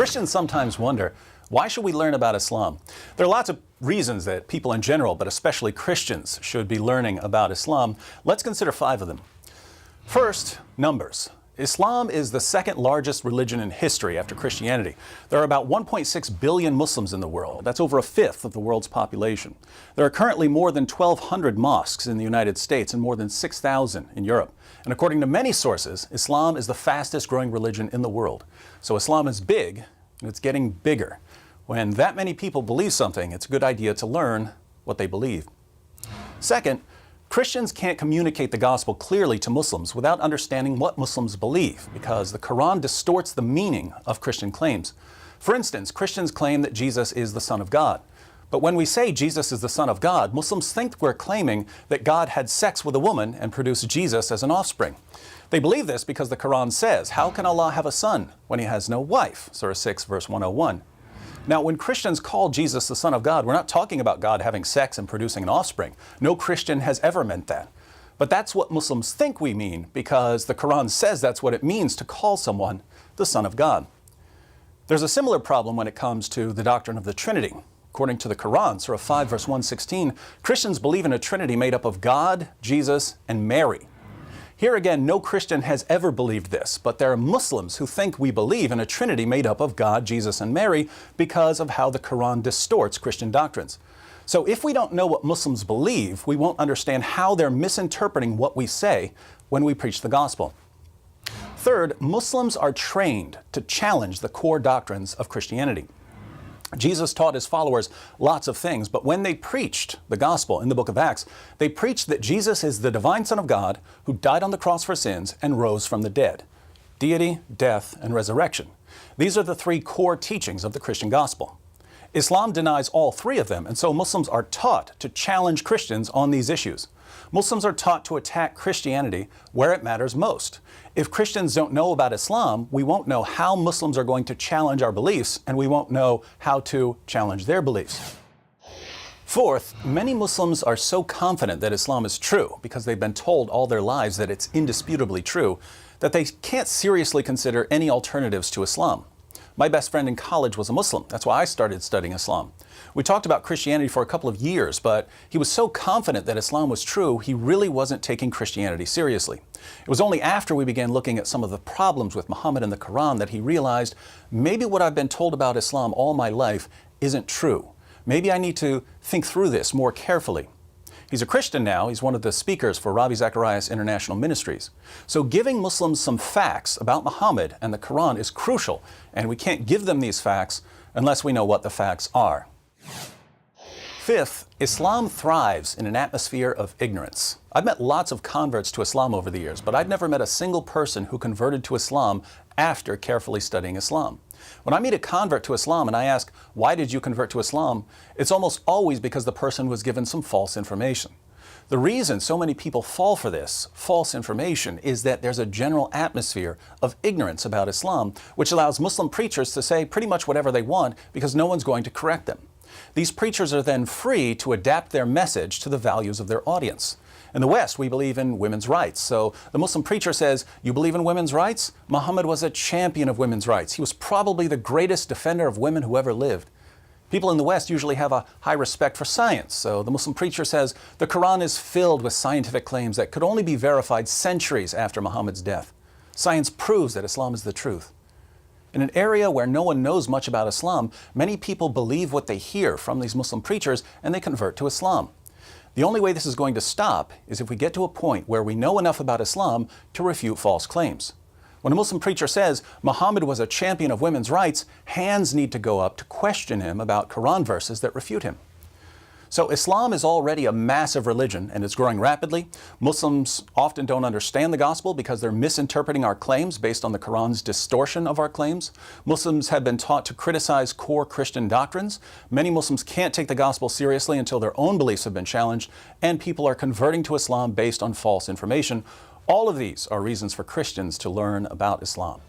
Christians sometimes wonder, why should we learn about Islam? There are lots of reasons that people in general, but especially Christians, should be learning about Islam. Let's consider 5 of them. First, numbers. Islam is the second largest religion in history after Christianity. There are about 1.6 billion Muslims in the world. That's over a fifth of the world's population. There are currently more than 1,200 mosques in the United States and more than 6,000 in Europe. And according to many sources, Islam is the fastest growing religion in the world. So Islam is big, and it's getting bigger. When that many people believe something, it's a good idea to learn what they believe. Second, Christians can't communicate the gospel clearly to Muslims without understanding what Muslims believe, because the Quran distorts the meaning of Christian claims. For instance, Christians claim that Jesus is the Son of God. But when we say Jesus is the Son of God, Muslims think we're claiming that God had sex with a woman and produced Jesus as an offspring. They believe this because the Quran says, "How can Allah have a son when he has no wife?" Surah 6, verse 101. Now, when Christians call Jesus the Son of God, we're not talking about God having sex and producing an offspring. No Christian has ever meant that. But that's what Muslims think we mean, because the Quran says that's what it means to call someone the Son of God. There's a similar problem when it comes to the doctrine of the Trinity. According to the Quran, Surah 5, verse 116, Christians believe in a Trinity made up of God, Jesus, and Mary. Here again, no Christian has ever believed this, but there are Muslims who think we believe in a Trinity made up of God, Jesus, and Mary because of how the Quran distorts Christian doctrines. So if we don't know what Muslims believe, we won't understand how they're misinterpreting what we say when we preach the gospel. Third, Muslims are trained to challenge the core doctrines of Christianity. Jesus taught his followers lots of things, but when they preached the gospel in the book of Acts, they preached that Jesus is the divine Son of God who died on the cross for sins and rose from the dead. Deity, death, and resurrection. These are the 3 core teachings of the Christian gospel. Islam denies all 3 of them, and so Muslims are taught to challenge Christians on these issues. Muslims are taught to attack Christianity where it matters most. If Christians don't know about Islam, we won't know how Muslims are going to challenge our beliefs, and we won't know how to challenge their beliefs. Fourth, many Muslims are so confident that Islam is true because they've been told all their lives that it's indisputably true, that they can't seriously consider any alternatives to Islam. My best friend in college was a Muslim. That's why I started studying Islam. We talked about Christianity for a couple of years, but he was so confident that Islam was true, he really wasn't taking Christianity seriously. It was only after we began looking at some of the problems with Muhammad and the Quran that he realized, maybe what I've been told about Islam all my life isn't true. Maybe I need to think through this more carefully. He's a Christian now. He's one of the speakers for Ravi Zacharias International Ministries. So giving Muslims some facts about Muhammad and the Quran is crucial, and we can't give them these facts unless we know what the facts are. Fifth, Islam thrives in an atmosphere of ignorance. I've met lots of converts to Islam over the years, but I've never met a single person who converted to Islam after carefully studying Islam. When I meet a convert to Islam and I ask, "Why did you convert to Islam?" it's almost always because the person was given some false information. The reason so many people fall for this false information is that there's a general atmosphere of ignorance about Islam, which allows Muslim preachers to say pretty much whatever they want because no one's going to correct them. These preachers are then free to adapt their message to the values of their audience. In the West, we believe in women's rights. So the Muslim preacher says, "You believe in women's rights? Muhammad was a champion of women's rights. He was probably the greatest defender of women who ever lived." People in the West usually have a high respect for science. So the Muslim preacher says, "The Quran is filled with scientific claims that could only be verified centuries after Muhammad's death. Science proves that Islam is the truth." In an area where no one knows much about Islam, many people believe what they hear from these Muslim preachers and they convert to Islam. The only way this is going to stop is if we get to a point where we know enough about Islam to refute false claims. When a Muslim preacher says Muhammad was a champion of women's rights, hands need to go up to question him about Quran verses that refute him. So Islam is already a massive religion and it's growing rapidly. Muslims often don't understand the gospel because they're misinterpreting our claims based on the Quran's distortion of our claims. Muslims have been taught to criticize core Christian doctrines. Many Muslims can't take the gospel seriously until their own beliefs have been challenged, and people are converting to Islam based on false information. All of these are reasons for Christians to learn about Islam.